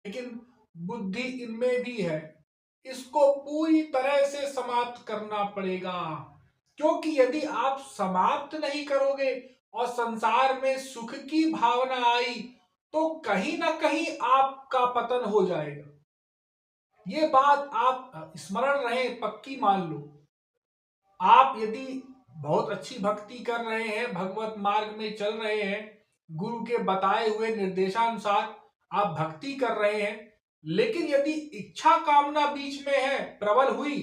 लेकिन बुद्धि इनमें भी है। इसको पूरी तरह से समाप्त करना पड़ेगा, क्योंकि यदि आप समाप्त नहीं करोगे और संसार में सुख की भावना आई तो कहीं ना कहीं आपका पतन हो जाएगा। ये बात आप स्मरण रहे, पक्की मान लो। आप यदि बहुत अच्छी भक्ति कर रहे हैं, भगवत मार्ग में चल रहे हैं, गुरु के बताए हुए निर्देशानुसार आप भक्ति कर रहे हैं, लेकिन यदि इच्छा कामना बीच में है, प्रबल हुई,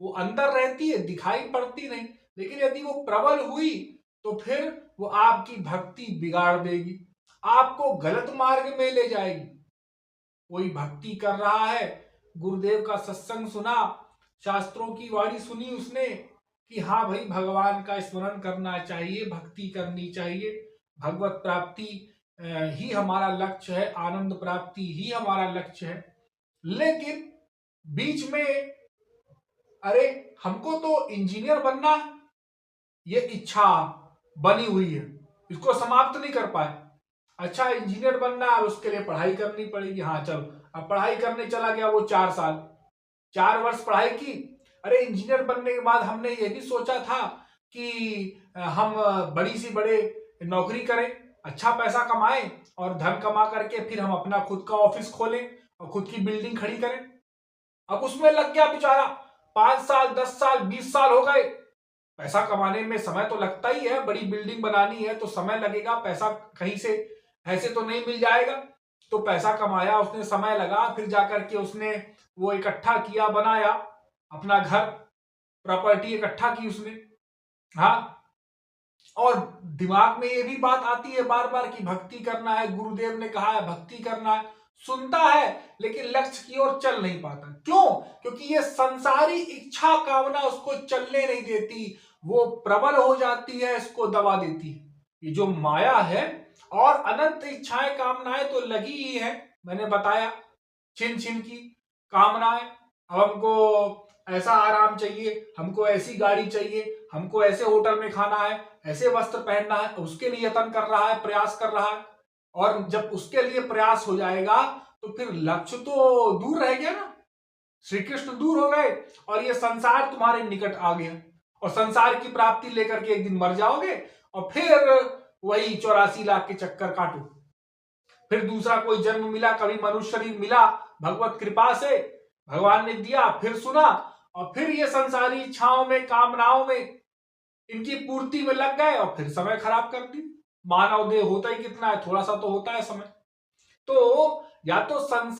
वो अंदर रहती है, दिखाई पड़ती नहीं, लेकिन यदि वो प्रबल हुई तो फिर वो आपकी भक्ति बिगाड़ देगी, आपको गलत मार्ग में ले जाएगी। कोई भक्ति कर रहा है, गुरुदेव का सत्संग सुना, शास्त्रों की वाणी सुनी उसने कि हाँ भाई भगवान का स्मरण करना चाहिए, भक्ति करनी चाहिए, भगवत प्राप्ति ही हमारा लक्ष्य है, आनंद प्राप्ति ही हमारा लक्ष्य है। लेकिन बीच में अरे हमको तो इंजीनियर बनना है, ये इच्छा बनी हुई है, इसको समाप्त नहीं कर पाए। अच्छा इंजीनियर बनना है, उसके लिए पढ़ाई करनी पड़ेगी, हाँ चलो अब पढ़ाई करने चला गया वो 4 साल, 4 वर्ष पढ़ाई की। अरे इंजीनियर बनने के बाद हमने ये भी सोचा था कि हम बड़ी सी बड़े नौकरी करें, अच्छा पैसा कमाएं और धन कमा करके फिर हम अपना खुद का ऑफिस खोलें और खुद की बिल्डिंग खड़ी करें। अब उसमें लग गया बेचारा, 5 साल 10 साल 20 साल हो गए। पैसा कमाने में समय तो लगता ही है, बड़ी बिल्डिंग बनानी है तो समय लगेगा, पैसा कहीं से ऐसे तो नहीं मिल जाएगा। तो पैसा कमाया उसने, समय लगा, फिर जाकर के उसने वो इकट्ठा किया, बनाया अपना घर, प्रॉपर्टी इकट्ठा की उसने। हाँ, और दिमाग में ये भी बात आती है बार बार कि भक्ति करना है, गुरुदेव ने कहा है भक्ति करना है, सुनता है लेकिन लक्ष्य की ओर चल नहीं पाता। क्यों? क्योंकि ये संसारी इच्छा कामना उसको चलने नहीं देती, वो प्रबल हो जाती है, इसको दबा देती है। ये जो माया है और अनंत इच्छाएं कामनाएं तो लगी ही है, मैंने बताया, छिन छिन की कामनाएं। अब हमको ऐसा आराम चाहिए, हमको ऐसी गाड़ी चाहिए, हमको ऐसे होटल में खाना है, ऐसे वस्त्र पहनना है, उसके लिए यत्न कर रहा है, प्रयास कर रहा है। और जब उसके लिए प्रयास हो जाएगा तो फिर लक्ष्य तो दूर रह गया ना, श्री कृष्ण दूर हो गए और ये संसार तुम्हारे निकट आ गया, और संसार की प्राप्ति लेकर के एक दिन मर जाओगे और फिर वही 84 लाख के चक्कर काटो। फिर दूसरा कोई जन्म मिला, कभी मनुष्य शरीर मिला, भगवत कृपा से भगवान ने दिया, फिर सुना, और फिर ये संसारी इच्छाओं में कामनाओं में इनकी पूर्ति में लग गए और फिर समय खराब कर दी। मानव देह होता ही कितना है, थोड़ा सा तो होता है समय। तो या तो